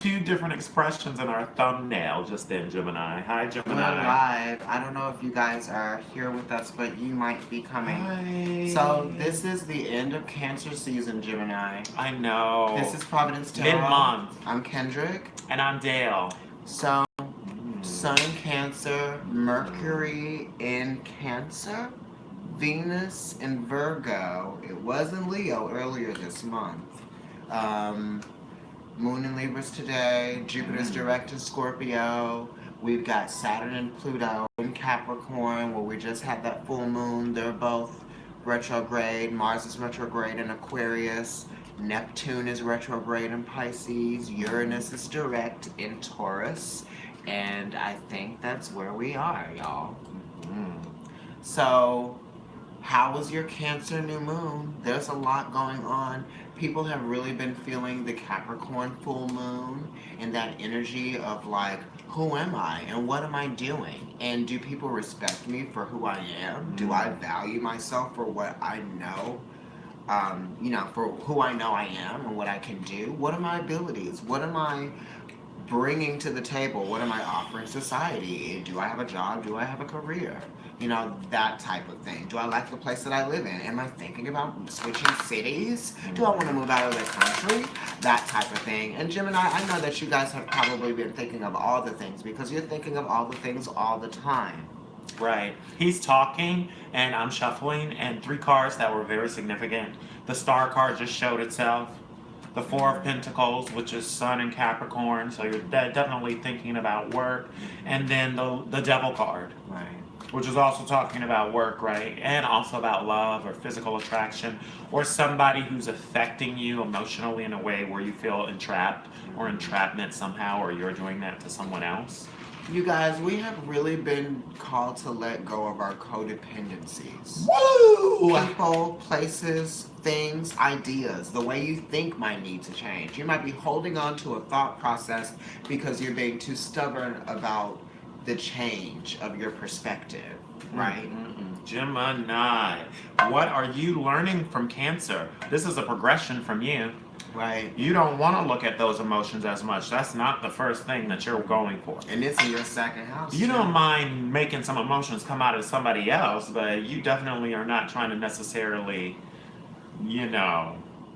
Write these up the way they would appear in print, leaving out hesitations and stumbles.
two different expressions in our thumbnail just then, Gemini. Hi, We're Gemini. live. I don't know if you guys are here with us, but you might be coming. Hi. So this is the end of Cancer season, Gemini. I know. This is Providence Tarot. Mid-month. I'm Kendrick. And I'm Dale. So, Sun in Cancer, Mercury in Cancer, Venus in Virgo. It was in Leo earlier this month. Moon in Libras today, Jupiter's direct in Scorpio. We've got Saturn and Pluto in Capricorn, where we just had that full moon. They're both retrograde. Mars is retrograde in Aquarius. Neptune is retrograde in Pisces. Uranus is direct in Taurus. And I think that's where we are, y'all. So, how was your Cancer new moon? There's a lot going on. People have really been feeling the Capricorn full moon and that energy of like, who am I and what am I doing? And do people respect me for who I am? Do I value myself for what I know? For who I know I am and what I can do? What are my abilities? What am I bringing to the table? What am I offering society? Do I have a job? Do I have a career? That type of thing. Do I like the place that I live in? Am I thinking about switching cities? Do I want to move out of the country? That type of thing. And Gemini, I know that you guys have probably been thinking of all the things because you're thinking of all the things all the time. Right. He's talking, and I'm shuffling, and three cards that were very significant. The Star card just showed itself. The Four of Pentacles, which is Sun and Capricorn, so you're definitely thinking about work. And then the Devil card. Right. Which is also talking about work, right? And also about love or physical attraction or somebody who's affecting you emotionally in a way where you feel entrapped or entrapment somehow, or you're doing that to someone else. You guys, we have really been called to let go of our codependencies. Woo! People, places, things, ideas, the way you think might need to change. You might be holding on to a thought process because you're being too stubborn about the change of your perspective, right? Gemini, what are you learning from Cancer? This is a progression from you. Right. You don't want to look at those emotions as much. That's not the first thing that you're going for. And it's in your second house. You don't mind making some emotions come out of somebody else, but you definitely are not trying to necessarily,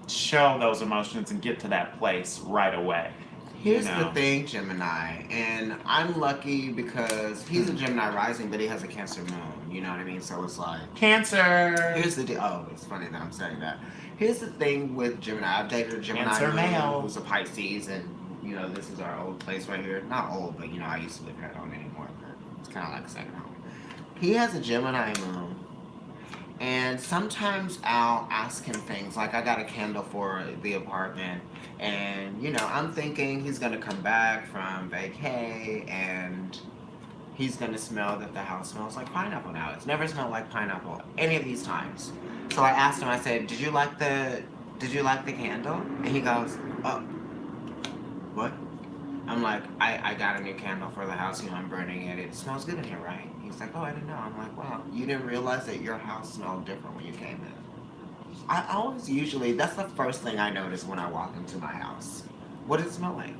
show those emotions and get to that place right away. Here's the thing, Gemini, and I'm lucky because he's a Gemini rising, but he has a Cancer moon. You know what I mean? So it's like Cancer. Here's the deal. Oh, it's funny that I'm saying that. Here's the thing with Gemini. I've dated a Gemini Cancer male who's a Pisces, and this is our old place right here. Not old, but I used to live here. I don't anymore. But it's kind of like a second home. He has a Gemini moon. And sometimes I'll ask him things like I got a candle for the apartment, and I'm thinking he's gonna come back from vacay and he's gonna smell that the house smells like pineapple now. It's never smelled like pineapple any of these times. So I asked him. I said, "Did you like the candle?" And he goes, "Oh, what?" I'm like, I got a new candle for the house. I'm burning it. It smells good in here, right? He's like, "Oh, I didn't know." I'm like, "Wow, you didn't realize that your house smelled different when you came in." I always that's the first thing I notice when I walk into my house. What does it smell like?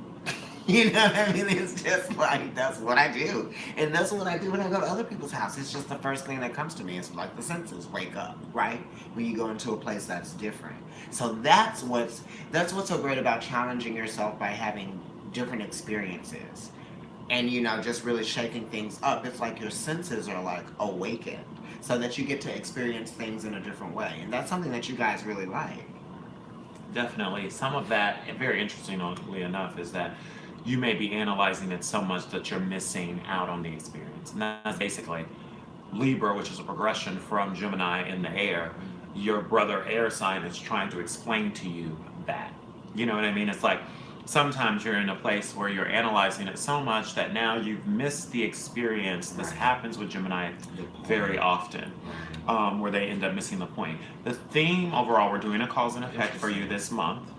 You know what I mean? It's just like, that's what I do. And that's what I do when I go to other people's house. It's just the first thing that comes to me. It's like the senses wake up, right? When you go into a place that's different. So that's what's so great about challenging yourself by having different experiences. And just really shaking things up. It's like your senses are like awakened so that you get to experience things in a different way. And that's something that you guys really like. Definitely. Some of that, and very interestingly enough, is that you may be analyzing it so much that you're missing out on the experience. And that's basically Libra, which is a progression from Gemini in the air. Your brother air sign is trying to explain to you that. You know what I mean? It's like sometimes you're in a place where you're analyzing it so much that now you've missed the experience. This happens with Gemini very often, where they end up missing the point. The theme overall, we're doing a cause and effect for you this month.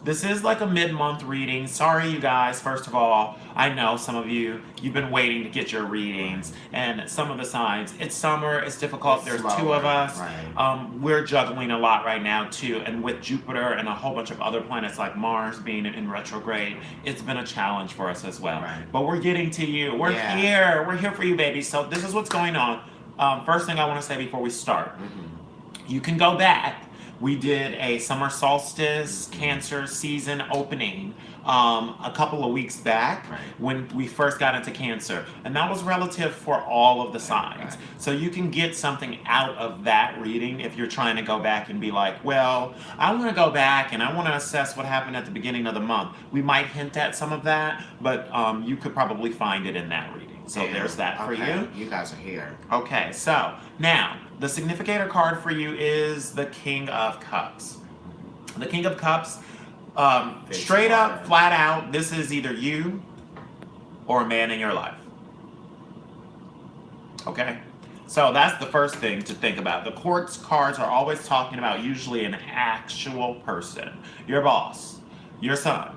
This is like a mid-month reading. Sorry, you guys. First of all, I know some of you've been waiting to get your readings, and some of the signs. It's summer. It's difficult. It's There's slower, two of us. right. We're juggling a lot right now too, and with Jupiter and a whole bunch of other planets like Mars being in retrograde, it's been a challenge for us as well. Right. But we're getting to you. We're Yeah. here. We're here for you, baby. So this is what's going on. First thing I want to say before we start, you can go back. We did a summer solstice Cancer season opening a couple of weeks back Right. when we first got into Cancer, and that was relative for all of the signs. Right. So you can get something out of that reading if you're trying to go back and be like, well, I want to go back and I want to assess what happened at the beginning of the month. We might hint at some of that, but you could probably find it in that reading. So Damn. there's that for Okay, you. You guys are here. Okay, so now the significator card for you is the King of Cups. The King of Cups, straight up, flat out, this is either you or a man in your life. Okay? So that's the first thing to think about. The Courts cards are always talking about usually an actual person. Your boss, your son,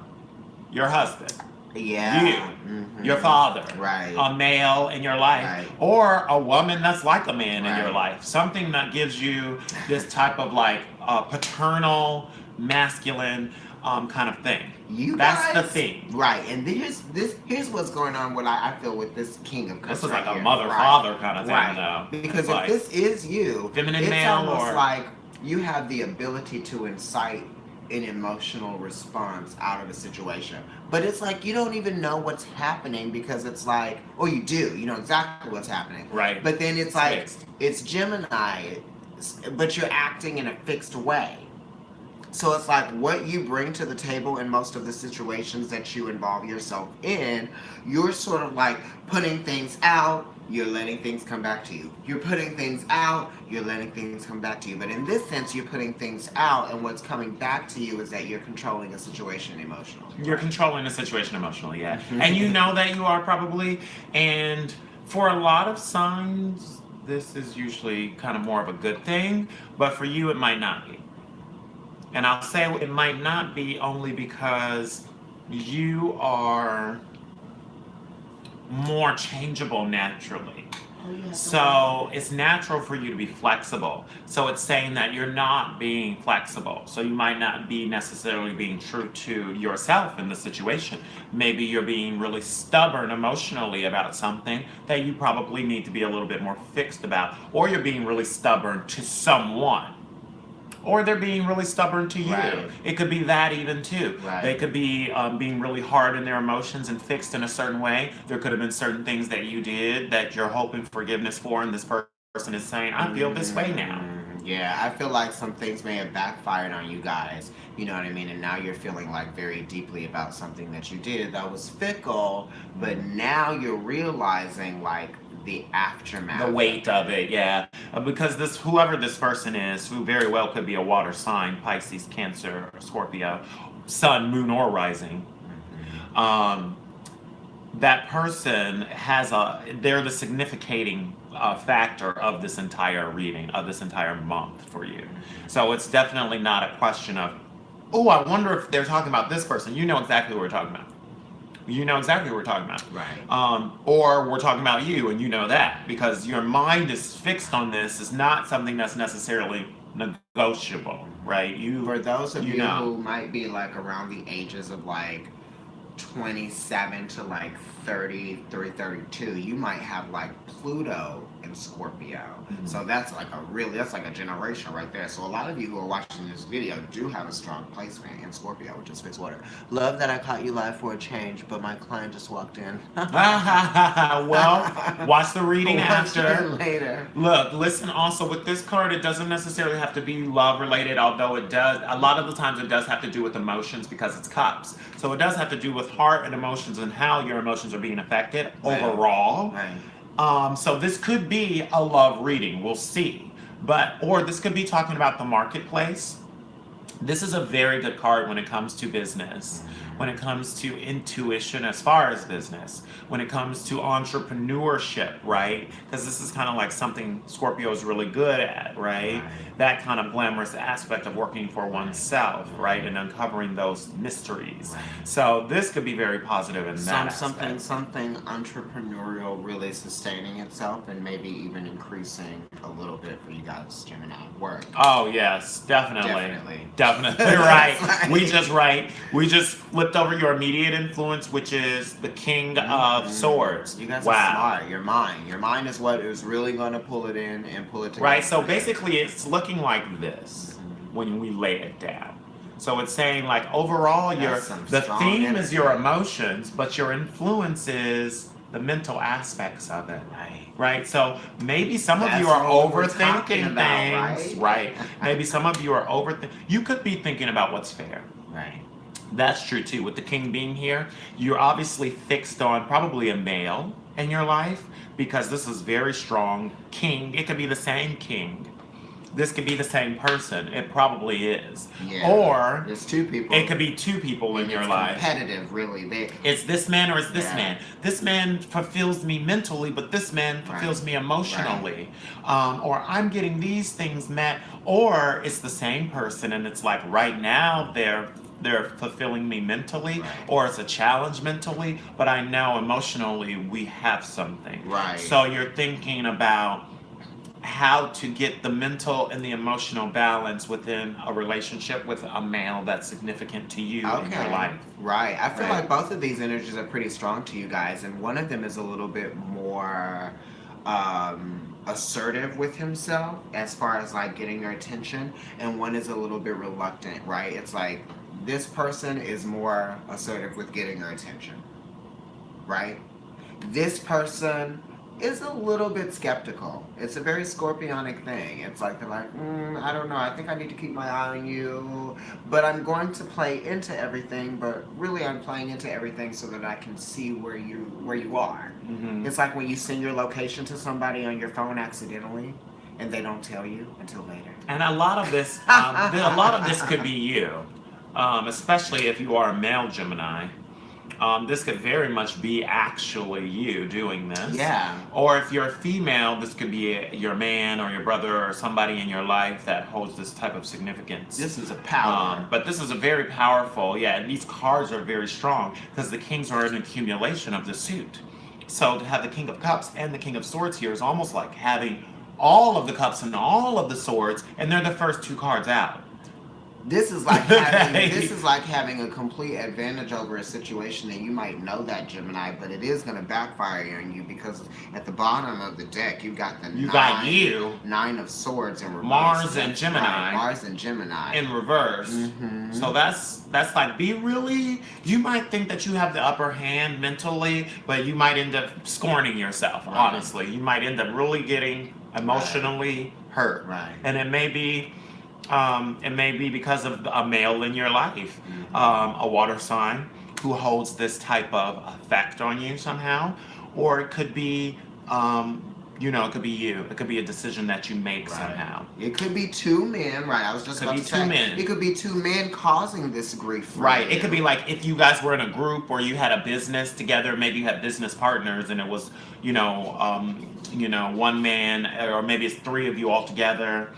your husband, Yeah. you, your father, Right. a male in your life, Right. or a woman that's like a man in your Right. life. Something that gives you this type of like paternal, masculine kind of thing. You That's guys, the thing. Right, and here's what's going on. What I feel with this King of Cups. This is right like a here. mother-father kind of thing, Right. though. Because It's if like this is you, feminine it's male almost or like you have the ability to incite an emotional response out of a situation. But it's like you don't even know what's happening because it's like, or you do, you know exactly what's happening. right. But then it's like, Fixed. it's Gemini, but you're acting in a fixed way. So it's like what you bring to the table in most of the situations that you involve yourself in, you're sort of like putting things out, you're letting things come back to you. You're putting things out, you're letting things come back to you. But in this sense, you're putting things out, and what's coming back to you is that you're controlling a situation emotionally. You're controlling the situation emotionally, yeah. And you know that you are probably. And for a lot of signs, this is usually kind of more of a good thing, but for you, it might not be. And I'll say it might not be only because you are more changeable naturally. So it's natural for you to be flexible. So it's saying that you're not being flexible. So you might not be necessarily being true to yourself in the situation. Maybe you're being really stubborn emotionally about something that you probably need to be a little bit more fixed about. Or you're being really stubborn to someone. Or they're being really stubborn to you. Right. It could be that even too. Right. They could be being really hard in their emotions and fixed in a certain way. There could have been certain things that you did that you're hoping forgiveness for, and this person is saying, I feel this way now. Yeah, I feel like some things may have backfired on you guys. You know what I mean? And now you're feeling like very deeply about something that you did that was fickle, but now you're realizing like the aftermath. The weight of it, yeah. Because whoever this person is, who very well could be a water sign, Pisces, Cancer, or Scorpio, Sun, Moon, or Rising, that person they're the significating factor of this entire reading, of this entire month for you. So it's definitely not a question of, oh, I wonder if they're talking about this person. You know exactly what we're talking about. You know exactly what we're talking about. Right. Or we're talking about you, and you know that. Because your mind is fixed on this. It's not something that's necessarily negotiable, right? For those of you know. who might be like around the ages of like 27 to like 33, 32, you might have like Pluto in Scorpio. So that's like that's like a generation right there. So a lot of you who are watching this video do have a strong placement in Scorpio, which is fixed water. Love that I caught you live for a change, but my client just walked in. Well, watch the reading Watch after. it later. Look, listen also with this card, it doesn't necessarily have to be love related, although it does. A lot of the times it does have to do with emotions because it's cups. So it does have to do with heart and emotions and how your emotions are being affected overall. Right. So this could be a love reading. We'll see. Or this could be talking about the marketplace. This is a very good card when it comes to business. when it comes to intuition as far as business, when it comes to entrepreneurship, right? Because this is kind of like something Scorpio is really good at, right? Right. That kind of glamorous aspect of working for oneself, right? And uncovering those mysteries. Right. So this could be very positive in that aspect. Something entrepreneurial really sustaining itself and maybe even increasing a little bit for you guys, Gemini. Work. Oh yes, definitely. Definitely. Definitely right. We just flipped over your immediate influence, which is the King of Swords. You guys Wow. are smart. Your mind. Your mind is what is really going to pull it in and pull it together. Right. So basically, it's looking like this when we lay it down. So it's saying like overall, the theme is your emotions, but your influence is the mental aspects of it. Right. So maybe some of you are overthinking things. Right. Maybe some of you are overthinking. You could be thinking about what's fair. Right. That's true too. With the king being here, you're obviously fixed on probably a male in your life because this is very strong king. It could be the same king. This could be the same person. It probably is. Yeah. Or there's two people. It could be two people in your life. Competitive, really. It's this man or it's this man. This man fulfills me mentally, but this man fulfills me emotionally. Or I'm getting these things met. Or it's the same person, and it's like right now they're fulfilling me mentally, or it's a challenge mentally, but I know emotionally we have something. Right. So you're thinking about how to get the mental and the emotional balance within a relationship with a male that's significant to you in your life. Right. I feel like both of these energies are pretty strong to you guys, and one of them is a little bit more assertive with himself as far as like getting your attention, and one is a little bit reluctant, right? It's like this person is more assertive with getting your attention, right? This person is a little bit skeptical. It's a very scorpionic thing. It's like they're like, I don't know. I think I need to keep my eye on you, but I'm going to play into everything. But really, I'm playing into everything so that I can see where you are. Mm-hmm. It's like when you send your location to somebody on your phone accidentally, and they don't tell you until later. And a lot of this, a lot of this could be you, especially if you are a male Gemini. This could very much be actually you doing this. Yeah. Or if you're a female, this could be your man or your brother or somebody in your life that holds this type of significance. This is a power. But this is a very powerful, and these cards are very strong because the kings are an accumulation of the suit. So to have the King of Cups and the King of Swords here is almost like having all of the cups and all of the swords, and they're the first two cards out. This is like having a complete advantage over a situation, and you might know that, Gemini, but it is going to backfire on you because at the bottom of the deck you got the nine of swords in reverse. Mars and Gemini. Right, Mars and Gemini in reverse. Mm-hmm. So that's like you might think that you have the upper hand mentally, but you might end up scorning yourself. Right. Honestly, you might end up really getting emotionally hurt. Right. And it may be because of a male in your life, a water sign who holds this type of effect on you somehow, or it could be, it could be you. It could be a decision that you make somehow. It could be two men, right? I was just about to say. It could be two men causing this grief. Right. It could be like if you guys were in a group or you had a business together, maybe you had business partners, and it was, one man, or maybe it's three of you all together.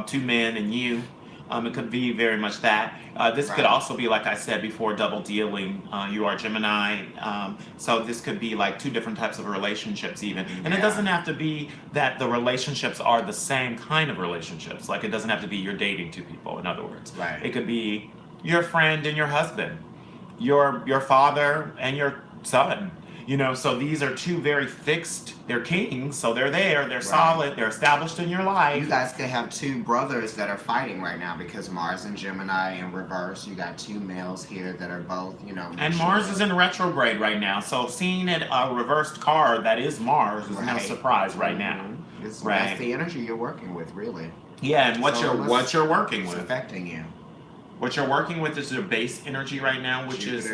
Two men and you. It could be very much that. This could also be, like I said before, double dealing. You are Gemini. So this could be like two different types of relationships even. And it doesn't have to be that the relationships are the same kind of relationships. Like it doesn't have to be you're dating two people, in other words. Right. It could be your friend and your husband. Your father and your son. So these are two very fixed, they're kings, so they're there, they're solid, they're established in your life. You guys could have two brothers that are fighting right now because Mars and Gemini in reverse. You got two males here that are both, And Mars is in retrograde right now, so seeing it a reversed card that is Mars is no surprise right now. That's the energy you're working with, really. Yeah, and what you're working with. It's affecting you. What you're working with is your base energy right now, which is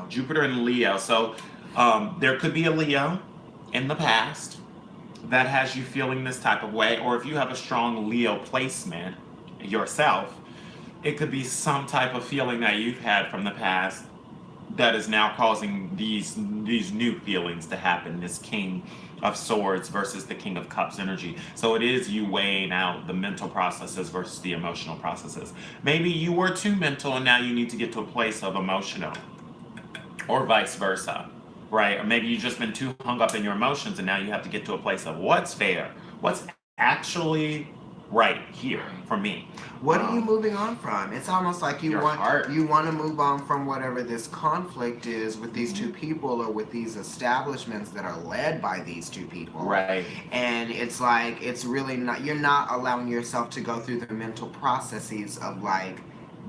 Jupiter and Leo. So there could be a Leo in the past that has you feeling this type of way, or if you have a strong Leo placement yourself, it could be some type of feeling that you've had from the past that is now causing these new feelings to happen. This King of Swords versus the King of Cups energy. So it is you weighing out the mental processes versus the emotional processes. Maybe you were too mental and now you need to get to a place of emotional, or vice versa, right? Or maybe you've just been too hung up in your emotions and now you have to get to a place of what's fair, what's actually right here for me. What are you moving on from? It's almost like you Your want heart. you want to move on from whatever this conflict is with these two people or with these establishments that are led by these two people. Right. And it's like it's really not, you're not allowing yourself to go through the mental processes of like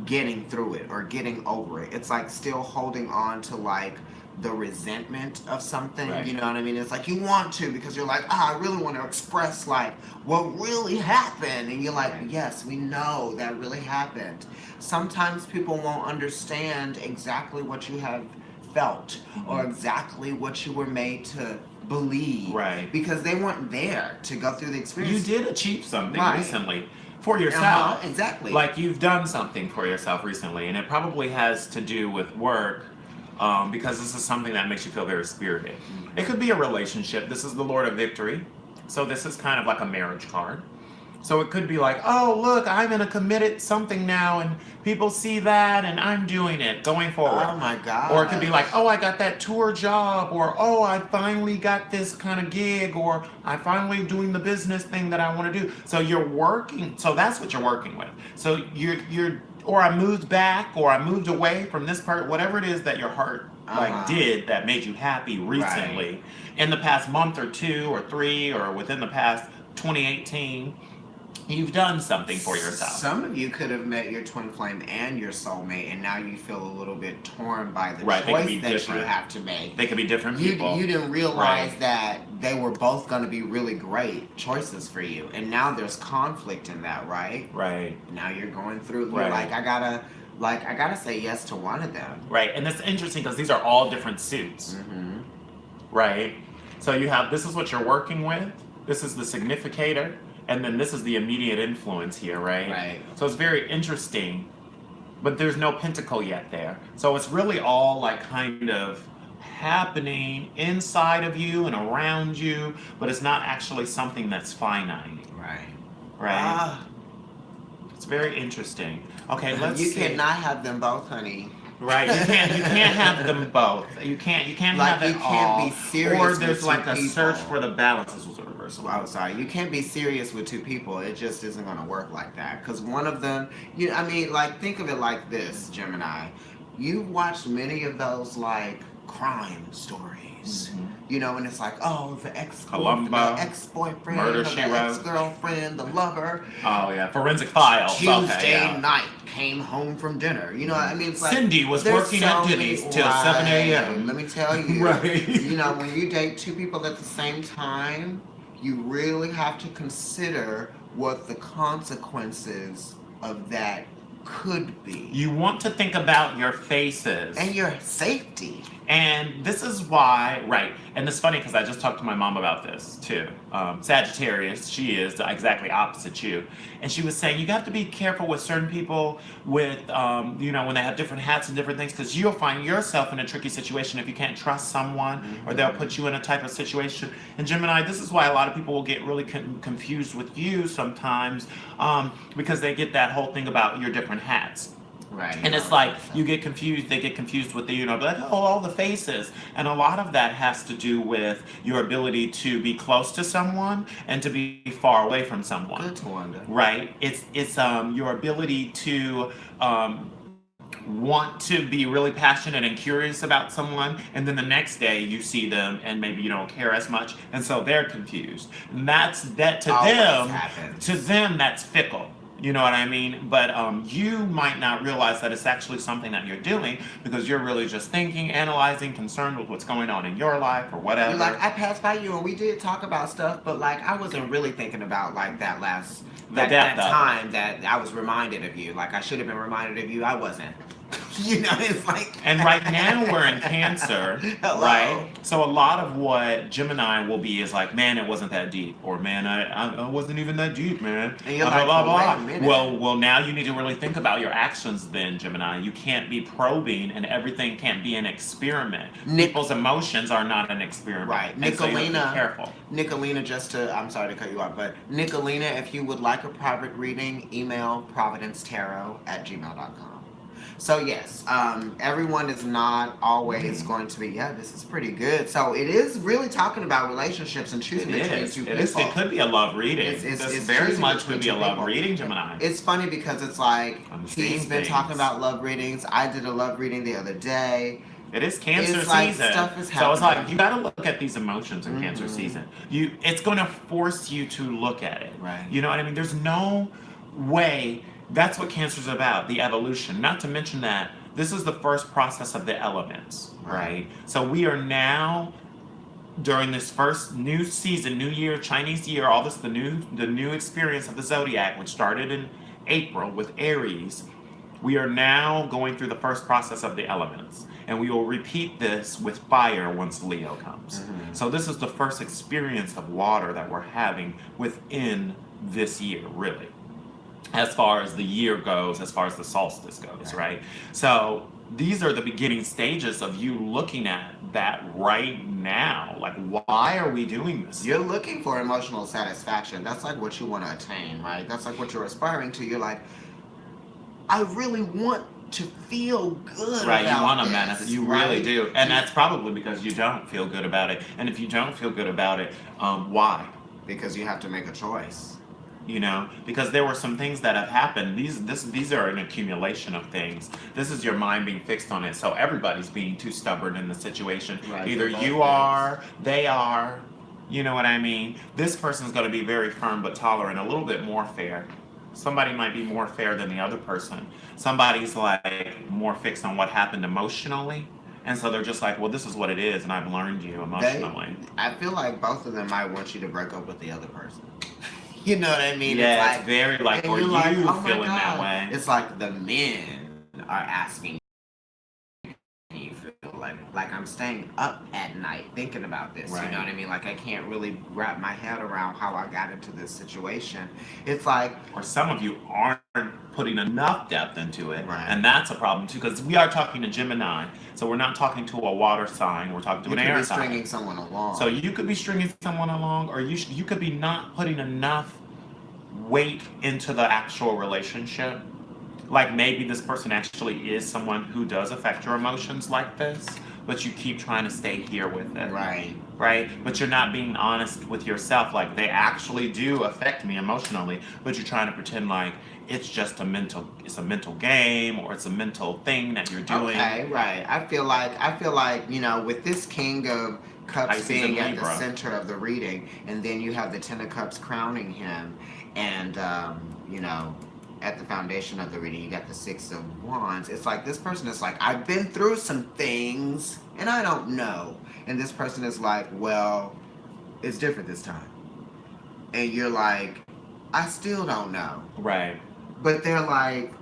getting through it or getting over it. It's like still holding on to like the resentment of something. Right. You know what I mean? It's like you want to because you're like, I really want to express like what really happened, and you're like, yes, we know that really happened. Sometimes people won't understand exactly what you have felt or exactly what you were made to believe, Right. because they weren't there to go through the You experience. did achieve something Right. recently for yourself. Exactly. Like you've done something for yourself recently, and it probably has to do with work, because this is something that makes you feel very spirited. It could be a relationship. This is the Lord of Victory, so this is kind of like a marriage card. So it could be like, oh, look, I'm in a committed something now, and people see that, and I'm doing it going forward. Oh my God. Or it could be like, oh, I got that tour job, or oh, I finally got this kind of gig, or I finally doing the business thing that I want to do. So you're working. So that's what you're working with. So you're or I moved back, or I moved away from this part, whatever it is that your heart like did that made you happy recently in the past month or 2 or 3 or within the past 2018. You've done something for yourself. Some of you could have met your twin flame and your soulmate, and now you feel a little bit torn by the Right, they could choice be that different. you have to make. They could be different people. You didn't realize Right. that they were both going to be really great choices for you, and now there's conflict in that, right? Right. Now you're going through. You're Right. like, I gotta say yes to one of them. Right. And it's interesting because these are all different suits. Mm-hmm. Right. So you have, this is what you're working with. This is the significator. And then this is the immediate influence here, right? Right. So it's very interesting, but there's no pentacle yet there. So it's really all like kind of happening inside of you and around you, but it's not actually something that's finite, Right. right? It's very interesting. Okay, let's You see. cannot have them both, honey. Right, you can't have them both. You can't Like, have it you can't all. be serious Or with there's two like a search people. for the balance. This was a reversal. Oh, sorry. You can't be serious with two people. It just isn't going to work like that. Because one of them, I mean, like, think of it like this, Gemini. You've watched many of those, like, crime stories. You know, and it's like, oh, the Columbo, ex-boyfriend, Murder, or She the Wrote. ex-girlfriend, the lover. Oh yeah, forensic files. Tuesday Okay, yeah. night, came home from dinner. You know what I mean? It's like, Cindy was there's working at Denny's till 7 a.m. Let me tell you. Right. You know, when you date two people at the same time, you really have to consider what the consequences of that could be. You want to think about your faces. And your safety. And this is why, right, and it's funny because I just talked to my mom about this too. Sagittarius, she is the exactly opposite you. And she was saying you have to be careful with certain people with, when they have different hats and different things, because you'll find yourself in a tricky situation if you can't trust someone, or they'll put you in a type of situation. And Gemini, this is why a lot of people will get really confused with you sometimes, because they get that whole thing about your different hats. Right. And it's like you get confused, they get confused with the, like, oh, all the faces. And a lot of that has to do with your ability to be close to someone and to be far away from someone. Good to wonder. Right? It's your ability to want to be really passionate and curious about someone, and then the next day you see them and maybe you don't care as much, and so they're confused. And that to Always them, happens. to them that's fickle. You know what I mean? But you might not realize that it's actually something that you're doing because you're really just thinking, analyzing, concerned with what's going on in your life or whatever. You're like, I passed by you and we did talk about stuff, but like I wasn't really thinking about like that that time that I was reminded of you. Like I should have been reminded of you. I wasn't. You know, it's like. And right now we're in Cancer, Hello. right? So a lot of what Gemini will be is like, man, it wasn't that deep, or man, I wasn't even that deep, man. And you're Blah like, blah well, wait a blah. minute. Well, now you need to really think about your actions, then, Gemini. You can't be probing, and everything can't be an experiment. People's emotions are not an experiment, Right, and so you have to be Nicolina. careful. Nicolina, I'm sorry to cut you off, but Nicolina, if you would like a private reading, email providencetarot@gmail.com. So yes, everyone is not always going to be. Yeah, this is pretty good. So it is really talking about relationships and choosing between two people. It could be a love reading. It's This very choosing much between could be two a love people. reading, Gemini. It's funny because it's like I'm he's seeing been talking things. about love readings. I did a love reading the other day. It is Cancer It's like season, stuff is so it's happening. like you got to look at these emotions in Cancer season. It's going to force you to look at it. Right. You know what I mean? There's no way. That's what Cancer's about, the evolution. Not to mention that this is the first process of the elements, right? So we are now during this first new season, new year, Chinese year, all this the new experience of the zodiac, which started in April with Aries. We are now going through the first process of the elements, and we will repeat this with fire once Leo comes. So this is the first experience of water that we're having within this year, really, as far as the year goes, as far as the solstice goes, right? So these are the beginning stages of you looking at that right now. Like, why are we doing this? You're looking for emotional satisfaction. That's like what you want to attain, right? That's like what you're aspiring to. You're like, I really want to feel good. Right, about you want to this, manifest. You right? really do. And that's probably because you don't feel good about it. And if you don't feel good about it, why? Because you have to make a choice. You know, because there were some things that have happened. These are an accumulation of things. This is your mind being fixed on it. So everybody's being too stubborn in the situation. Right, Either you are, they are. You know what I mean? This person's going to be very firm but tolerant, a little bit more fair. Somebody might be more fair than the other person. Somebody's like more fixed on what happened emotionally. And so they're just like, well, this is what it is, and I've learned you emotionally. I feel like both of them might want you to break up with the other person. You know what I mean? Yeah, it's very like, or you like, oh my feeling that God. way. It's like the men are asking you feel like I'm staying up at night thinking about this. Right. You know what I mean? Like I can't really wrap my head around how I got into this situation. It's like, or some of you aren't putting enough depth into it, right. And that's a problem too, because we are talking to Gemini, so we're not talking to a water sign, we're talking to an air sign. You could be stringing someone along. So you could be stringing someone along, or you could be not putting enough weight into the actual relationship. Like maybe this person actually is someone who does affect your emotions like this, but you keep trying to stay here with it. Right? But you're not being honest with yourself. Like they actually do affect me emotionally, but you're trying to pretend like it's just a mental game, or it's a mental thing that you're doing. Okay, right. I feel like, you know, with this King of Cups being at the center of the reading, and then you have the Ten of Cups crowning him, and you know, at the foundation of the reading, you got the Six of Wands. It's like this person is like, I've been through some things, and I don't know. And this person is like, well, it's different this time. And you're like, I still don't know. Right. But they're like,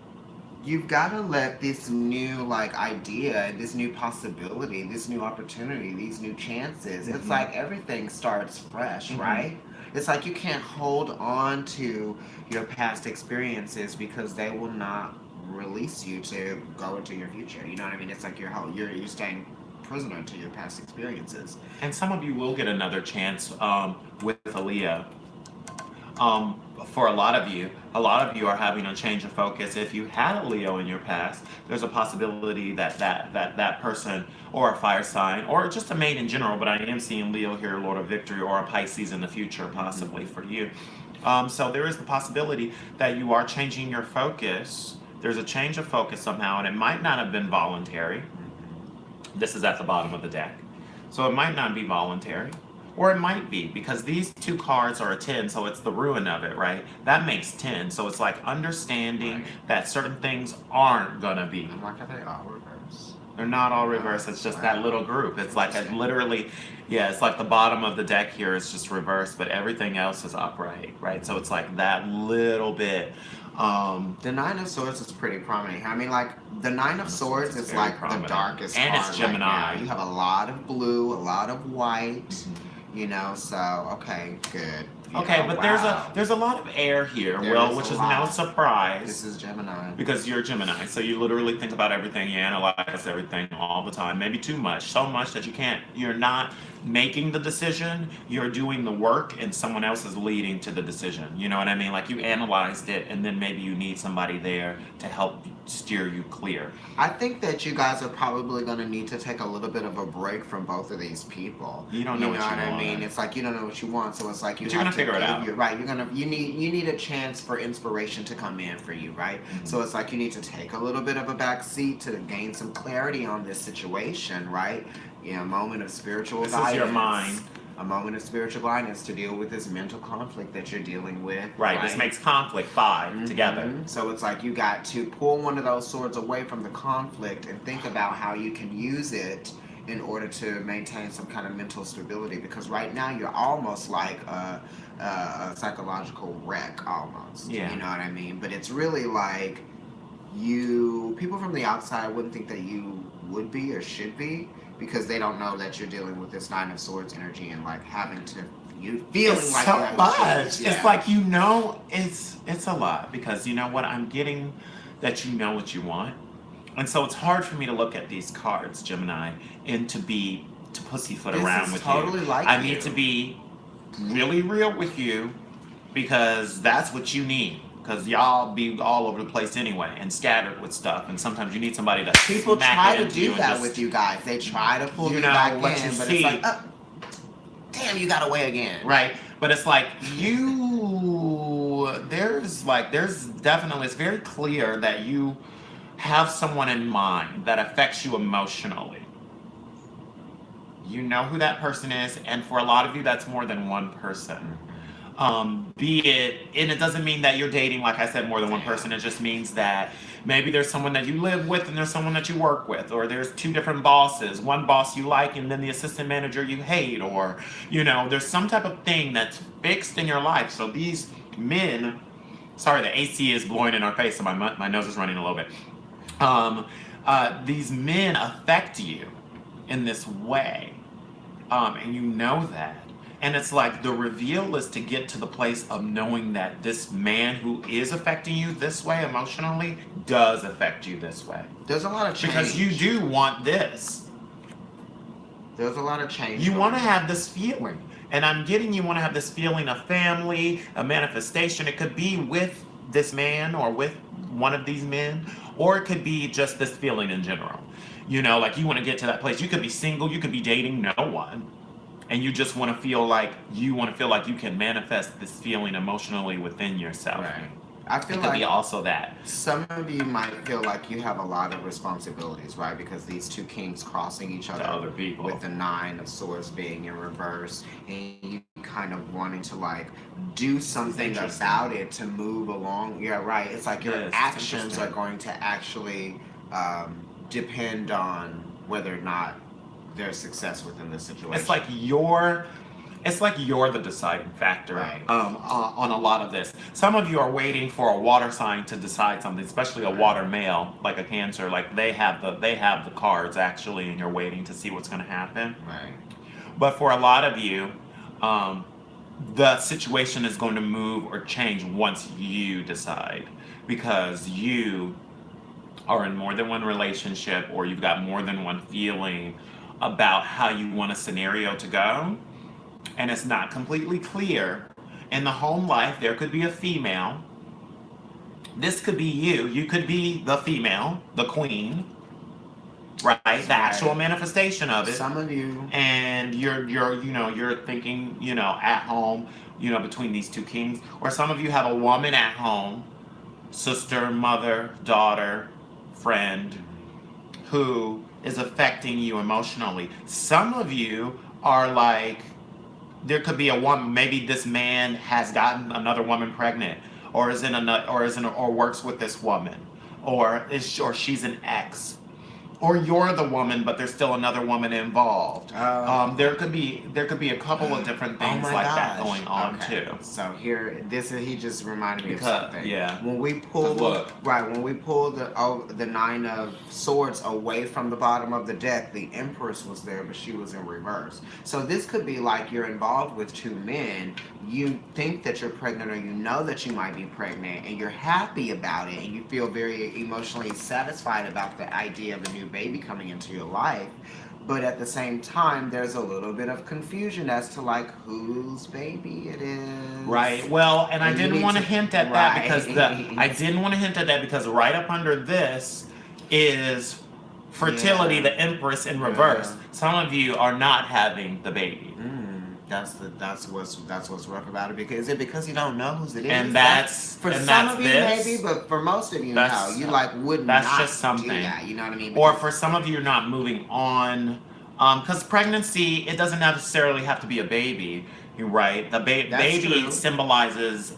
you've got to let this new like idea, this new possibility, this new opportunity, these new chances. It's like everything starts fresh, right? It's like you can't hold on to your past experiences because they will not release you to go into your future. You know what I mean? It's like you're staying prisoner to your past experiences. And some of you will get another chance with Aaliyah. For a lot of you are having a change of focus. If you had a Leo in your past, there's a possibility that person, or a fire sign, or just a mate in general, but I am seeing Leo here, Lord of Victory, or a Pisces in the future, possibly for you. So there is the possibility that you are changing your focus. There's a change of focus somehow, and it might not have been voluntary. This is at the bottom of the deck. So it might not be voluntary. Or it might be, because these two cards are a 10, so it's the ruin of it, right? That makes 10. So it's like understanding that certain things aren't going to be. I'm like, are they all reversed? They're not all reversed. It's just that little group. It's like literally, yeah, it's like the bottom of the deck here is just reversed, but everything else is upright, right? So it's like that little bit. The Nine of Swords is pretty prominent. I mean, like, the Nine of Swords is very like prominent. the darkest And it's card Gemini. right now. You have a lot of blue, a lot of white, Mhm. you know, so, okay, good. Okay, Yeah, but wow. there's a lot of air here, There Will, is which a is lot. no surprise. This is Gemini. Because you're a Gemini, so you literally think about everything, you analyze everything all the time, maybe too much, so much that you're not making the decision, you're doing the work, and someone else is leading to the decision. You know what I mean? Like you analyzed it, and then maybe you need somebody there to help steer you clear. I think that you guys are probably going to need to take a little bit of a break from both of these people. You don't know what you I want. mean? It's like you don't know what you want, so it's like you But you're have gonna to figure it out. You're right. You need a chance for inspiration to come in for you, right? Mhm. So it's like you need to take a little bit of a back seat to gain some clarity on this situation, right? A moment of spiritual This guidance. is your mind. A moment of spiritual guidance to deal with this mental conflict that you're dealing with. Right, this makes conflict 5 together. So it's like you got to pull one of those swords away from the conflict and think about how you can use it in order to maintain some kind of mental stability. Because right now you're almost like a psychological wreck, almost. Yeah. You know what I mean? But it's really like people from the outside wouldn't think that you would be or should be, because they don't know that you're dealing with this Nine of Swords energy and like having to you feeling It's like so you have much. Yeah. It's like it's a lot because you know what I'm getting that you know what you want, and so it's hard for me to look at these cards, Gemini, and to pussyfoot This around is with totally you. like I you. need to be really real with you because that's what you need. Because y'all be all over the place anyway and scattered with stuff, and sometimes you need somebody to People smack try it to into do you and that just, with you guys. They try to pull you you know, back let in, you but see. it's like, damn, you got away again. Right, but it's like there's definitely, it's very clear that you have someone in mind that affects you emotionally. You know who that person is, and for a lot of you that's more than one person. Be it, and it doesn't mean that you're dating, like I said, more than one person. It just means that maybe there's someone that you live with and there's someone that you work with, or there's two different bosses, one boss you like and then the assistant manager you hate, or there's some type of thing that's fixed in your life. So these men, sorry, the AC is blowing in our face, so my nose is running a little bit. These men affect you in this way, and you know that. And it's like the reveal is to get to the place of knowing that this man who is affecting you this way emotionally does affect you this way. There's a lot of change. Because you do want this. There's a lot of change. You want to have this feeling. And I'm getting you want to have this feeling of family, a manifestation. It could be with this man or with one of these men, or it could be just this feeling in general. Like you want to get to that place. You could be single, you could be dating no one. And you just want to feel like you can manifest this feeling emotionally within yourself. Right. I feel it could like be also that. Some of you might feel like you have a lot of responsibilities, right? Because these two kings crossing each other To other people. with the Nine of Swords being in reverse, and you kind of wanting to like do something about it to move along. Yeah, right. It's like your actions are going to actually depend on whether or not their success within the situation. It's like you're the deciding factor, right, on a lot of this. Some of you are waiting for a water sign to decide something, especially a water male, like a Cancer. Like they have the cards actually, and you're waiting to see what's going to happen. Right. But for a lot of you, the situation is going to move or change once you decide, because you are in more than one relationship, or you've got more than one feeling about how you want a scenario to go, and it's not completely clear. In the home life, there could be a female. This could be you. You could be the female, the queen, right? The actual manifestation of it. Some of you. And you're thinking, at home, between these two kings. Or some of you have a woman at home, sister, mother, daughter, friend, who is affecting you emotionally. Some of you are like, there could be a woman, maybe this man has gotten another woman pregnant, or works with this woman, or she's an ex, or you're the woman, but there's still another woman involved. There could be a couple of different things my like that gosh. going on Okay. too. So here, he just reminded me of Because something. yeah, When we pull look. when we pulled the Nine of Swords away from the bottom of the deck, the Empress was there, but she was in reverse. So this could be like you're involved with two men. You think that you're pregnant, or you know that you might be pregnant, and you're happy about it, and you feel very emotionally satisfied about the idea of a new baby coming into your life. But at the same time, there's a little bit of confusion as to like whose baby it is. Right. Well, and I And you didn't need want to to- hint at that because I didn't want to hint at that because right up under this is fertility, Yeah. the Empress in reverse. Yeah. Some of you are not having the baby. That's what's rough about it. Because is it because you don't know whose it is? And that's for and some that's of you this. maybe, but for most of you, That's- no. You like would that's not just something. do that. You know what I mean? Or Because- for some of you, you're not moving on. Because pregnancy, it doesn't necessarily have to be a baby, right? The That's baby true. symbolizes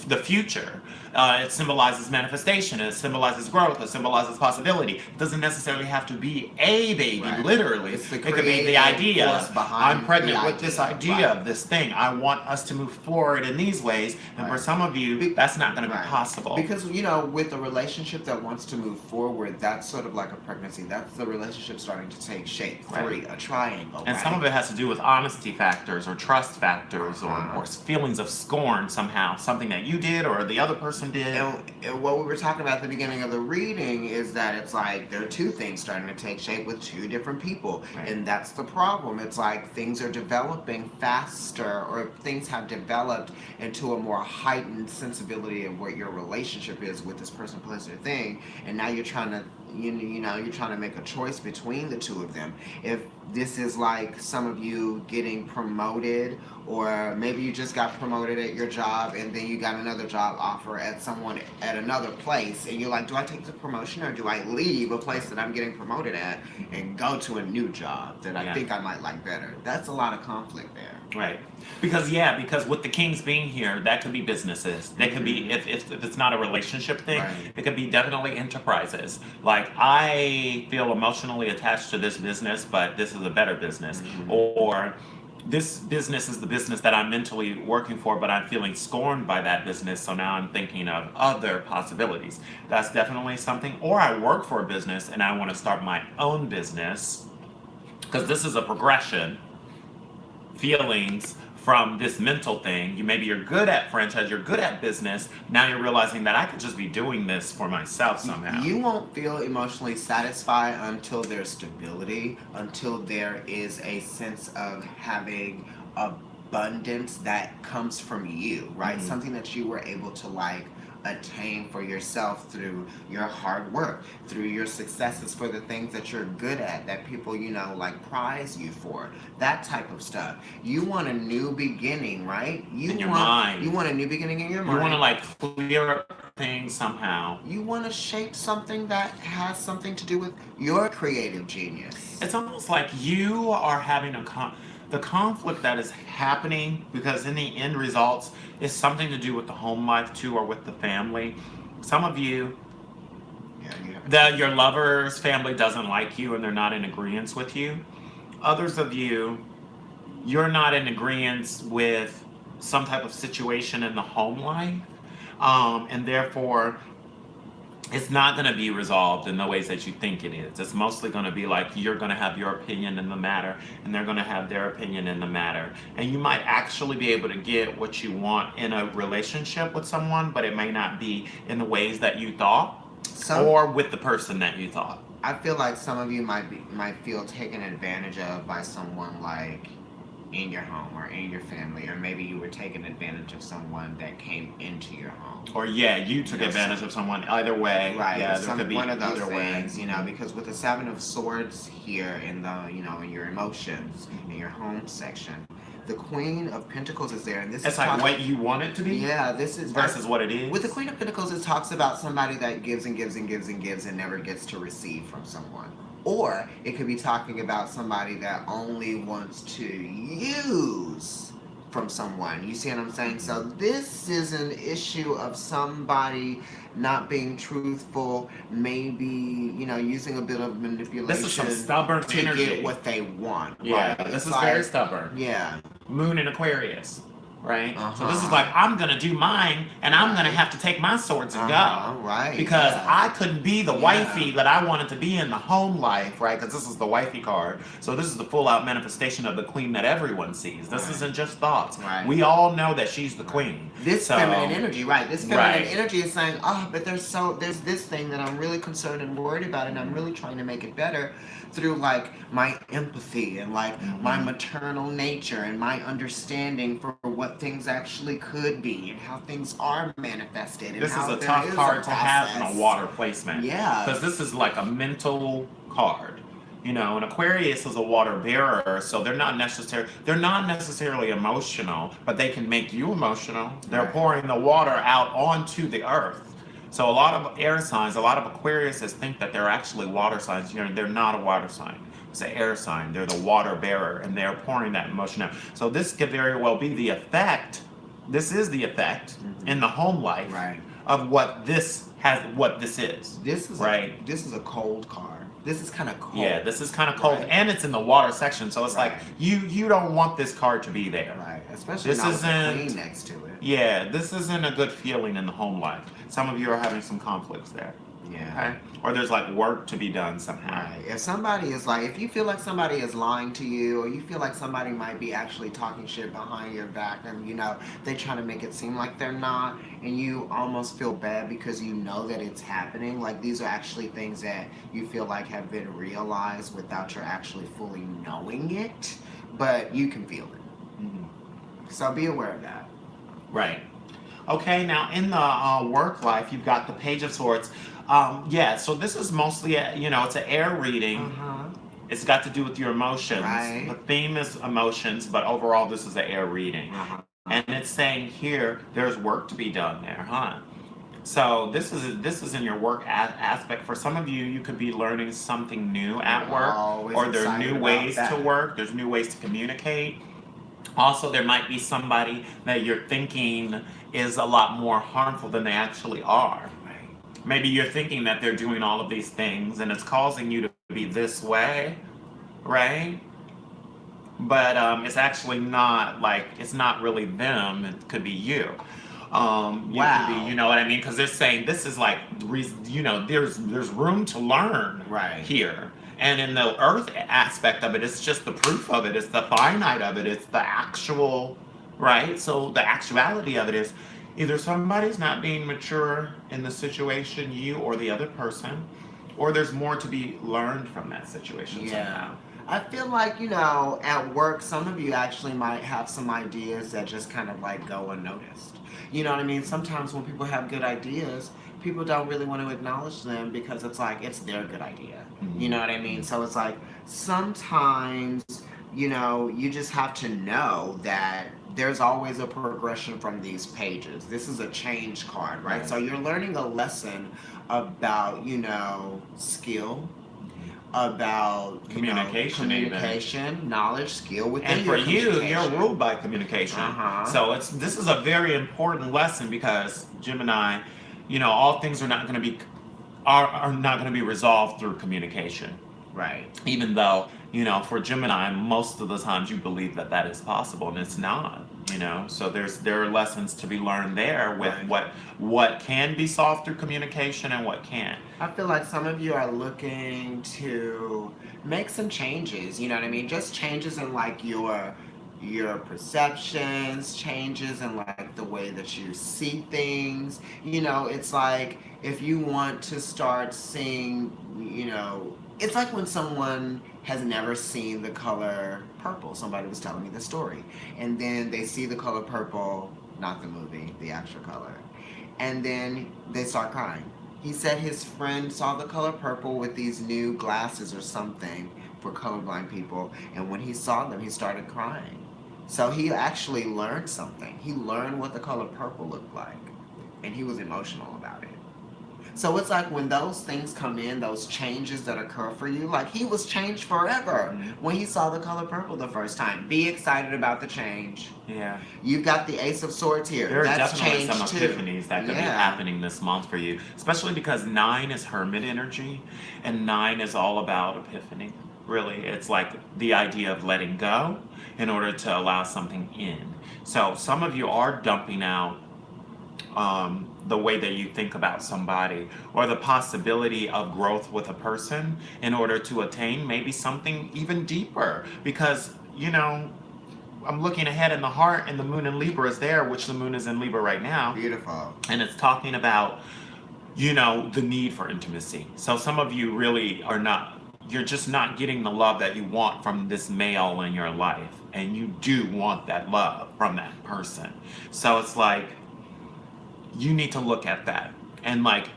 the future. It symbolizes manifestation. It symbolizes growth. It symbolizes possibility. It doesn't necessarily have to be a baby, Right. literally. It's the It could be the creative idea. force behind I'm pregnant the with this idea. idea Right. of this thing. I want us to move forward in these ways. And for Right. some of you, that's not going to be possible. Because, with a relationship that wants to move forward, that's sort of like a pregnancy. That's the relationship starting to take shape. Right. 3, a triangle. And right? some of it has to do with honesty factors or trust factors Uh-huh. or feelings of scorn somehow. Something that you did or the other person did. And what we were talking about at the beginning of the reading is that it's like there are two things starting to take shape with two different people. Right. And that's the problem. It's like things are developing faster, or things have developed into a more heightened sensibility of what your relationship is with this person, place, or thing. And now you're trying to you're trying to make a choice between the two of them. If this is like some of you getting promoted, or maybe you just got promoted at your job and then you got another job offer at another place, and you're like, do I take the promotion or do I leave a place that I'm getting promoted at and go to a new job that I think I might like better? That's a lot of conflict there. Right. Because with the kings being here, that could be businesses. That could be, if it's not a relationship thing, Right. it could be definitely enterprises. Like, I feel emotionally attached to this business, but this is a better business. Mhm. Or this business is the business that I'm mentally working for, but I'm feeling scorned by that business, so now I'm thinking of other possibilities. That's definitely something. Or I work for a business and I want to start my own business, because this is a progression. Feelings from this mental thing. Maybe you're good at franchise, you're good at business. Now you're realizing that I could just be doing this for myself somehow. You won't feel emotionally satisfied until there's stability, until there is a sense of having abundance that comes from you, right? Mhm. Something that you were able to attain for yourself through your hard work, through your successes, for the things that you're good at, that people prize you for, that type of stuff. You want a new beginning, right? In your mind. You want a new beginning in your mind. You want to clear up things somehow. You want to shape something that has something to do with your creative genius. It's almost like you are having the conflict that is happening, because in the end results is something to do with the home life too, or with the family. Some of you, your lover's family doesn't like you and they're not in agreement with you. Others of you, you're not in agreement with some type of situation in the home life, and therefore it's not going to be resolved in the ways that you think it is. It's mostly going to be like you're going to have your opinion in the matter, and they're going to have their opinion in the matter. And you might actually be able to get what you want in a relationship with someone, but it may not be in the ways that you thought, or with the person that you thought. I feel like some of you might feel taken advantage of by someone in your home or in your family, or maybe you were taking advantage of someone that came into your home. Or you took advantage of someone. Either way, right? Yeah, there could be one of those either things, way. because with the Seven of Swords here in in your emotions, in your home section, the Queen of Pentacles is there, and this it's is like what you want it to be. Yeah, this is versus what it is. With the Queen of Pentacles, it talks about somebody that gives and gives and gives and gives and never gets to receive from someone. Or it could be talking about somebody that only wants to use from someone. You see what I'm saying? So this is an issue of somebody not being truthful, maybe, using a bit of manipulation This is some stubborn to energy. get what they want. Yeah, right? this It's is like, very stubborn. Yeah. Moon in Aquarius, right? Uh-huh. So this is like, I'm gonna do mine, and I'm gonna have to take my swords and go. Right. Because yeah. I couldn't be the wifey that I wanted to be in the home life, right? Because this is the wifey card. So this is the full out manifestation of the queen that everyone sees. This isn't just thoughts. Right. We all know that she's the queen. This feminine energy, right? This feminine Right. energy is saying, oh, but there's this thing that I'm really concerned and worried about, and I'm really trying to make it better through like my empathy and like my maternal nature and my understanding for what things actually could be and how things are manifested. And This how is a there tough is card a to have process. in a water placement. Yeah. Because this is like a mental card. And Aquarius is a water bearer, so they're not necessarily emotional, but they can make you emotional. They're Right. pouring the water out onto the earth. So a lot of air signs, a lot of Aquariuses think that they're actually water signs. They're not a water sign. It's an air sign. They're the water bearer, and they're pouring that emotion out. So this could very well be the effect. This is the effect in the home life Right. of what this is. This is right. This is a cold card. This is kind of cold. Yeah, this is kind of cold, Right. and it's in the water section, so it's Right. like you don't want this card to be there. Right. Especially This not with the isn't- queen next to it. Yeah, this isn't a good feeling in the home life. Some of you are having some conflicts there. Yeah. Okay? Or there's like work to be done somehow. Right. If you feel like somebody is lying to you, or you feel like somebody might be actually talking shit behind your back, and they try to make it seem like they're not, and you almost feel bad because you know that it's happening. Like these are actually things that you feel like have been realized without your actually fully knowing it, but you can feel it. So be aware of that. Right. Okay, now in the work life, you've got the Page of Swords. So this is mostly, it's an air reading. It's got to do with your emotions. Right. The theme is emotions, but overall, this is an air reading. And it's saying here, there's work to be done there, huh? So this is in your work aspect. For some of you, you could be learning something new at work, or there are new ways to work. There's new ways to communicate. Also, there might be somebody that you're thinking is a lot more harmful than they actually are. Maybe you're thinking that they're doing all of these things and it's causing you to be this way, right? But it's actually not it's not really them. It could be you. Wow. Could be, you know what I mean? Because they're saying this is like, there's room to learn here. And in the earth aspect of it, it's just the proof of it. It's the finite of it. It's the actual, right? So the actuality of it is either somebody's not being mature in the situation, you or the other person, or there's more to be learned from that situation somehow. I feel like, at work, some of you actually might have some ideas that just kind of like go unnoticed. You know what I mean? Sometimes when people have good ideas, people don't really want to acknowledge them because it's like, it's their good idea. You know what I mean? So it's like, sometimes, you just have to know that there's always a progression from these pages. This is a change card, right? So you're learning a lesson about, skill, about communication, knowledge, skill within and for your you, you're ruled by communication. So this is a very important lesson because Gemini, all things are not going to be resolved through communication. Right. Even though, for Gemini, most of the times you believe that is possible, and it's not. So there are lessons to be learned there with what can be solved through communication and what can't. I feel like some of you are looking to make some changes, you know what I mean? Just changes in like your perceptions, changes in like the way that you see things. It's like if you want to start seeing, it's like when someone has never seen the color purple. Somebody was telling me the story. And then they see the color purple, not the movie, the actual color. And then they start crying. He said his friend saw the color purple with these new glasses or something for colorblind people. And when he saw them, he started crying. So he actually learned something. He learned what the color purple looked like. And he was emotional about it. So it's like when those things come in, those changes that occur for you, like he was changed forever Mhm. when he saw the color purple the first time. Be excited about the change. Yeah. You've got the Ace of Swords here. There are That's definitely some change too. epiphanies that could be Yeah. happening this month for you, especially because 9 is hermit energy, and 9 is all about epiphany. Really, it's like the idea of letting go in order to allow something in. So some of you are dumping out the way that you think about somebody or the possibility of growth with a person in order to attain maybe something even deeper. Because, I'm looking ahead in the heart and the moon in Libra is there, which the moon is in Libra right now. Beautiful. And it's talking about, the need for intimacy. So some of you really are not, you're just not getting the love that you want from this male in your life. And you do want that love from that person. So it's like, you need to look at that and like,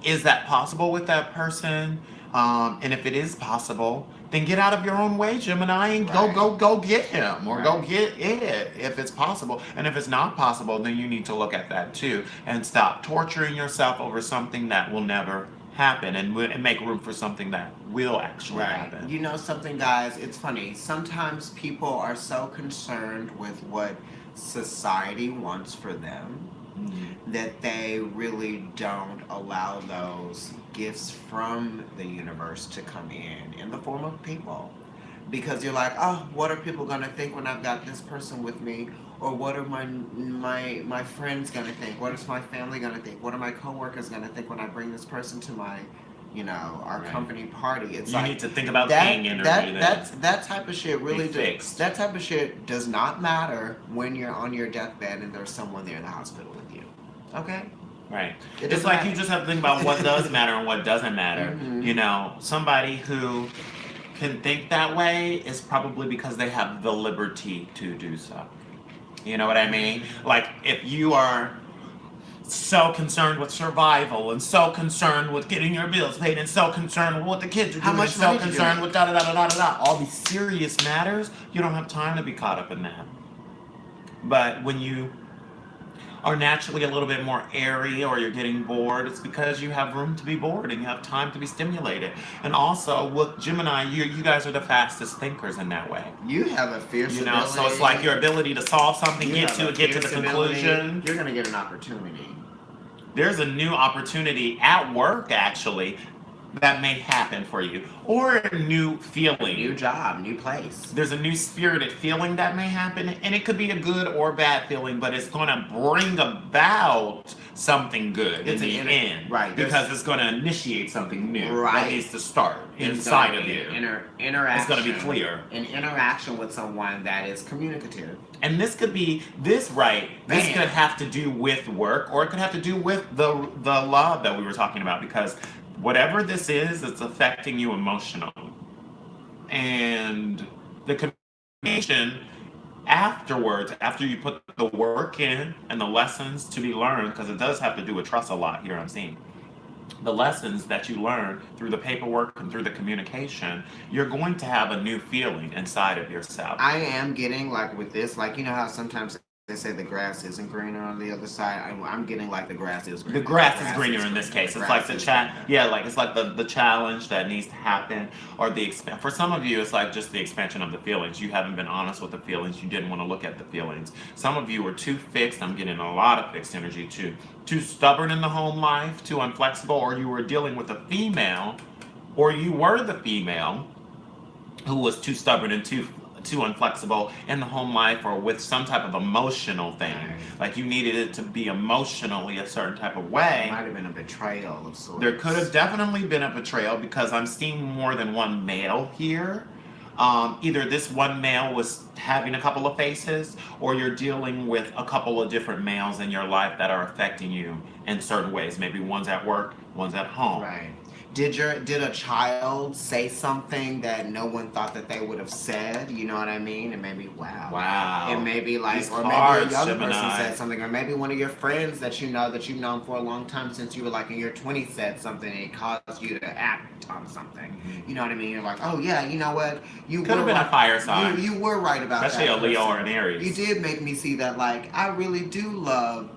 is that possible with that person? And if it is possible, then get out of your own way, Gemini, and Right. go get him or go Right. get it if it's possible. And if it's not possible, then you need to look at that too and stop torturing yourself over something that will never happen and make room for something that will actually Right. happen. You know something, guys? It's funny. Sometimes people are so concerned with what society wants for them Mhm. that they really don't allow those gifts from the universe to come in the form of people. Because you're like, oh, what are people gonna think when I've got this person with me? Or what are my friends gonna think? What is my family gonna think? What are my coworkers gonna think when I bring this person to my, our Right. company party? It's You like need to think about that king energy then. that type of shit really fixed. that type of shit does not matter when you're on your deathbed and there's someone there in the hospital with you. Okay? Right. It It's doesn't like matter. you just have to think about what does matter and what doesn't matter. Mhm. Somebody who can think that way is probably because they have the liberty to do so. You know what I mean? Like if you are so concerned with survival and so concerned with getting your bills paid and so concerned with what the kids are How doing much and so money do you concerned make? with da da da da da da all these serious matters, you don't have time to be caught up in that. But when you are naturally a little bit more airy or you're getting bored, it's because you have room to be bored and you have time to be stimulated. And also with Gemini, you guys are the fastest thinkers in that way. You have a fierce ability. So it's like your ability to solve something, You get have a to the fierce ability. conclusion. You're gonna get an opportunity. There's a new opportunity at work actually that may happen for you, or a new feeling. New job, new place. There's a new spirited feeling that may happen, and it could be a good or bad feeling, but it's going to bring about something good It's in the an end, right, because it's going to initiate something new that Right. needs to start There's inside gonna of be you. an interaction. It's going to be clear. An interaction with someone that is communicative. And this could be this Man. could have to do with work, or it could have to do with the love that we were talking about, because whatever this is, it's affecting you emotionally. And the communication afterwards, after you put the work in and the lessons to be learned, because it does have to do with trust a lot here, I'm seeing. The lessons that you learn through the paperwork and through the communication, you're going to have a new feeling inside of yourself. I am getting like with this, like you know how sometimes they say the grass isn't greener on the other side. I'm getting like the grass is greener. The grass is greener in this case. It's like the it's like the challenge that needs to happen, or for some of you, it's like just the expansion of the feelings. You haven't been honest with the feelings. You didn't want to look at the feelings. Some of you were too fixed. I'm getting a lot of fixed energy too. Too stubborn in the home life, too inflexible, or you were dealing with a female, or you were the female who was too stubborn and too inflexible in the home life, or with some type of emotional thing. Like you needed it to be emotionally a certain type of way. It might have been a betrayal of sorts. There could have definitely been a betrayal, because I'm seeing more than one male here. Either this one male was having a couple of faces, or you're dealing with a couple of different males in your life that are affecting you in certain ways. Maybe one's at work, one's at home. Right. Did a child say something that no one thought that they would have said? You know what I mean? And maybe Wow. And maybe like, These or cards, maybe a younger Gemini. person said something, or maybe one of your friends that you've known for a long time since you were like in your 20s said something, and it caused you to act on something. You know what I mean? You're like, oh yeah, you know what? You Could have been a fire sign. You were right about Especially that. a Leo person. or an Aries. You did make me see that. Like, I really do love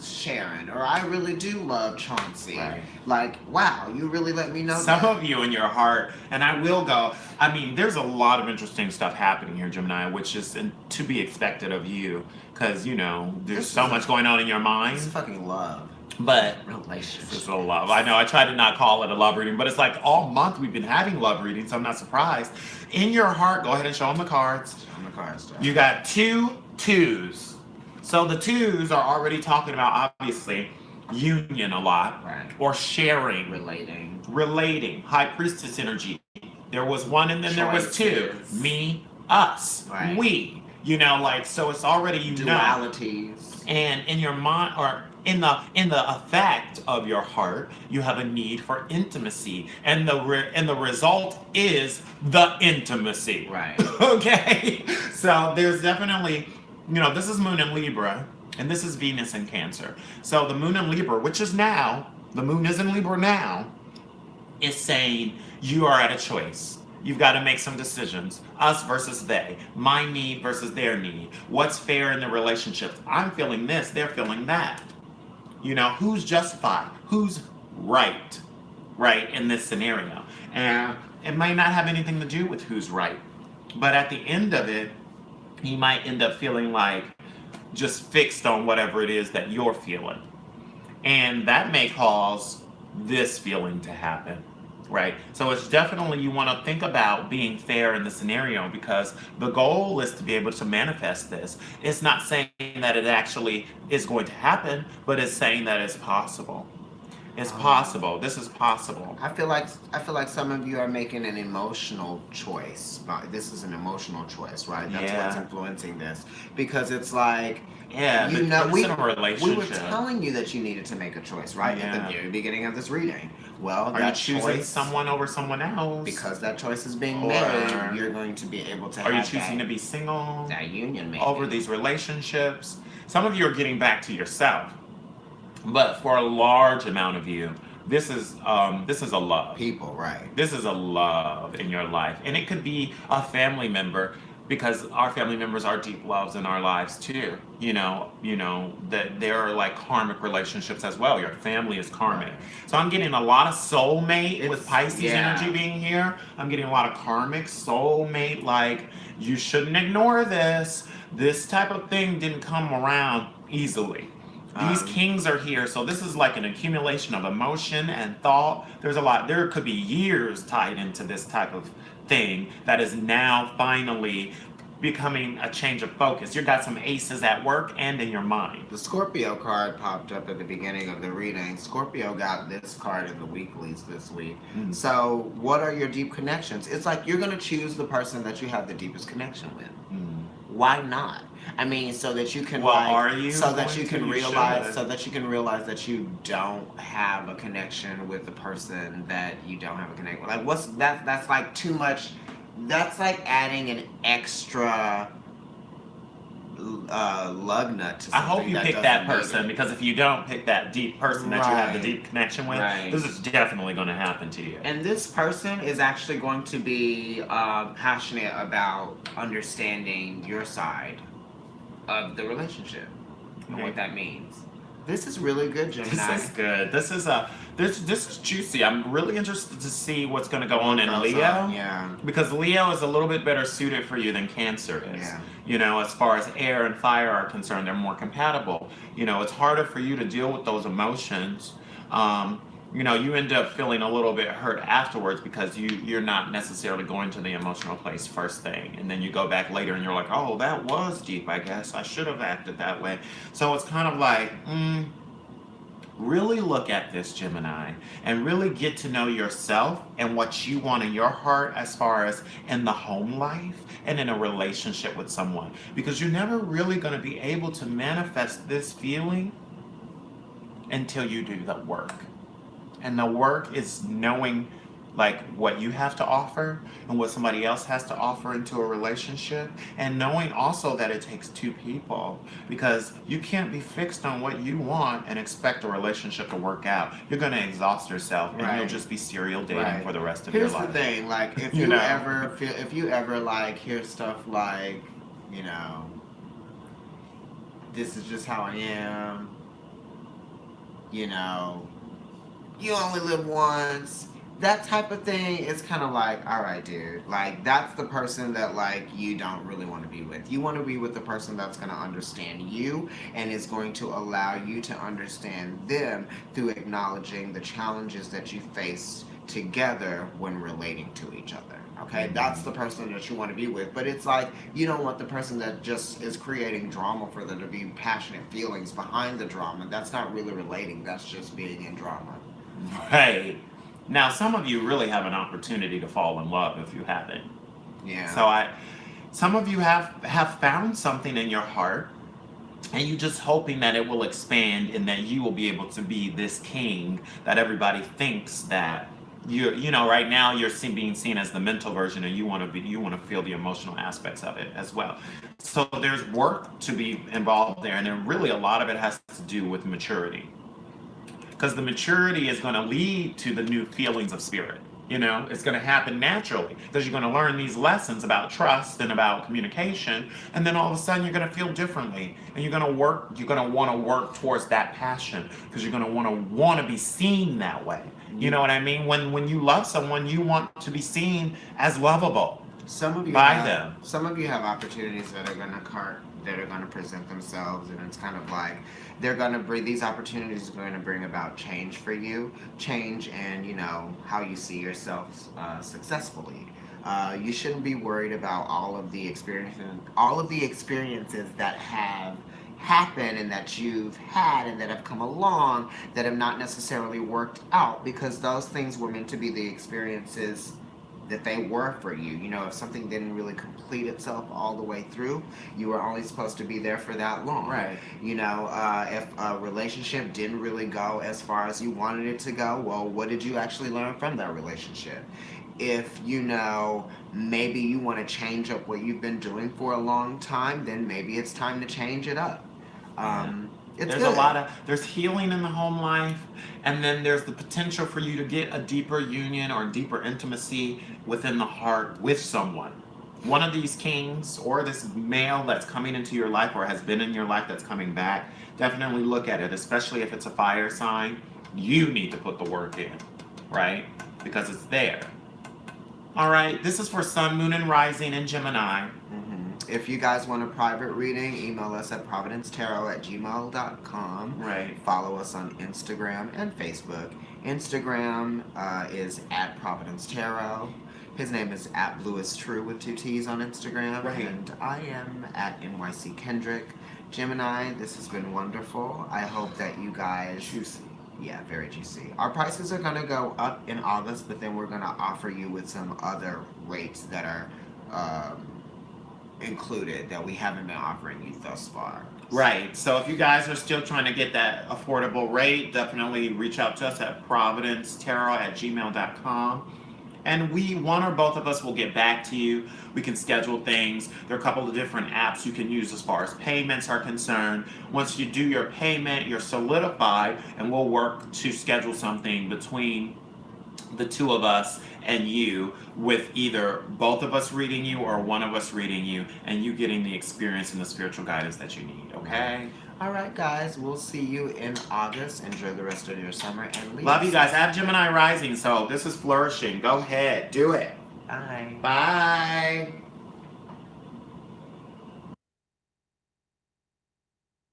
Sharon, or I really do love Chauncey. Right. Like, wow, you really let me know Some that. of you in your heart, and I will go, I mean, there's a lot of interesting stuff happening here, Gemini, which is to be expected of you, because, there's This so is much going on in your mind. It's fucking love. But Relationship. this is a love. I know I try to not call it a love reading, but it's like all month we've been having love readings, so I'm not surprised. In your heart, go ahead and show them the cards. On the cards, Jeff. You got 2 twos. So the 2s are already talking about, obviously, union a lot, Right. or sharing, Relating. High priestess energy. There was 1 and then there was 2. Choices. Me, us, Right. we. So it's already Dualities. And in your mind, or in the effect of your heart, you have a need for intimacy, and the result is the intimacy. Right. Okay. So there's definitely, this is Moon in Libra, and this is Venus in Cancer. So the Moon in Libra, which is now, the Moon is in Libra now, is saying you are at a choice. You've got to make some decisions. Us versus they. My need versus their need. What's fair in the relationships? I'm feeling this, they're feeling that. Who's justified? Who's right in this scenario? And it might not have anything to do with who's right. But at the end of it, you might end up feeling like just fixed on whatever it is that you're feeling. And that may cause this feeling to happen. Right? So it's definitely, you want to think about being fair in the scenario, because the goal is to be able to manifest this. It's not saying that it actually is going to happen, but it's saying that it's possible. It's possible. This is possible. I feel like some of you are making an emotional choice. This is an emotional choice, right? That's what's influencing this. Because it's like, we were telling you that you needed to make a choice, right? At the very beginning of this reading. Well, are you choosing someone over someone else? Because that choice is being made, you're going to be able to. Are you choosing to be single? That union, maybe. Over these relationships. Some of you are getting back to yourself, but for a large amount of you, this is a love. People, right? This is a love in your life, and it could be a family member, because our family members are deep loves in our lives too. That there are like karmic relationships as well. Your family is karmic. So I'm getting a lot of soulmate with Pisces energy being here. I'm getting a lot of karmic soulmate, like, you shouldn't ignore this. This type of thing didn't come around easily. These kings are here, so this is like an accumulation of emotion and thought. There could be years tied into this type of thing that is now finally becoming a change of focus. You've got some aces at work and in your mind. The Scorpio card popped up at the beginning of the reading. Scorpio got this card in the weeklies this week. Mm-hmm. So what are your deep connections? It's like you're going to choose the person that you have the deepest connection with. Mm-hmm. Why not? I mean, so that you can so that you can realize that you don't have a connection with the person that you don't have a connection with. Like, that's like too much. That's like adding an extra lug nut to something. I hope you pick that person, because if you don't pick that deep person that you have the deep connection with, this is definitely going to happen to you. And this person is actually going to be passionate about understanding your side of the relationship and what that means. This is really good, Gemini. This is good. This is juicy. I'm really interested to see what's going to go on in Leo. Yeah. Because Leo is a little bit better suited for you than Cancer is. Yeah. As far as air and fire are concerned, they're more compatible. It's harder for you to deal with those emotions. You end up feeling a little bit hurt afterwards, because you're not necessarily going to the emotional place first thing, and then you go back later and you're like, oh, that was deep, I guess I should have acted that way. So it's kind of like, really look at this, Gemini, and really get to know yourself and what you want in your heart, as far as in the home life and in a relationship with someone, because you're never really going to be able to manifest this feeling until you do the work. And the work is knowing like what you have to offer and what somebody else has to offer into a relationship, and knowing also that it takes two people, because you can't be fixed on what you want and expect a relationship to work out. You're going to exhaust yourself, and you'll just be serial dating for the rest of your life. Here's the thing, like, if you ever like hear stuff like, this is just how I am, you know, you only live once. That type of thing is kind of like, all right, dude. Like, that's the person that, like, you don't really want to be with. You want to be with the person that's going to understand you and is going to allow you to understand them through acknowledging the challenges that you face together when relating to each other. Okay, that's the person that you want to be with. But it's like, you don't want the person that just is creating drama for there to be passionate feelings behind the drama. That's not really relating, that's just being in drama. Right. Now, some of you really have an opportunity to fall in love if you haven't. Yeah. So some of you have found something in your heart, and you just hoping that it will expand and that you will be able to be this king that everybody thinks that you know right now you're being seen as the mental version, and you want to feel the emotional aspects of it as well. So there's work to be involved there, and then really a lot of it has to do with maturity, because the maturity is going to lead to the new feelings of spirit. You know, it's going to happen naturally because you're going to learn these lessons about trust and about communication, and then all of a sudden you're going to feel differently, and you're going to work. You're going to want to work towards that passion because you're going to want to be seen that way. You know what I mean? When you love someone, you want to be seen as lovable by them. Some of you have opportunities that are going to present themselves, and it's kind of like they're going to bring these opportunities are going to bring about change for you, change, and you know how you see yourself successfully. You shouldn't be worried about all of the experiences that have happened and that you've had and that have come along that have not necessarily worked out, because those things were meant to be the experiences that they were for you. You know, if something didn't really complete itself all the way through, you were only supposed to be there for that long. Right. You know, if a relationship didn't really go as far as you wanted it to go, well, what did you actually learn from that relationship? If you know maybe you want to change up what you've been doing for a long time, then maybe it's time to change it up. Um, it's There's good. there's healing in the home life, and then there's the potential for you to get a deeper union or deeper intimacy within the heart with someone. One of these kings or this male that's coming into your life or has been in your life that's coming back, definitely look at it, especially if it's a fire sign. You need to put the work in, right? Because it's there. All right, this is for Sun, Moon, and Rising in Gemini. If you guys want a private reading, email us at providencetarot@gmail.com. Right. Follow us on Instagram and Facebook. Instagram is at Providence Tarot. His name is at Louis True with 2 T's on Instagram. Right. And I am at NYC Kendrick. Gemini, this has been wonderful. I hope that you guys... Juicy. Yeah, very juicy. Our prices are going to go up in August, but then we're going to offer you with some other rates that are... included that we haven't been offering you thus far. Right. So if you guys are still trying to get that affordable rate, definitely reach out to us at providencetarot@gmail.com. And one or both of us will get back to you. We can schedule things. There are a couple of different apps you can use as far as payments are concerned. Once you do your payment, you're solidified, and we'll work to schedule something between the two of us and you, with either both of us reading you or one of us reading you, and you getting the experience and the spiritual guidance that you need, okay? All right, guys. We'll see you in August. Enjoy the rest of your summer and leave. Love you guys. I have Gemini rising, so this is flourishing. Go ahead. Do it. Bye. Bye.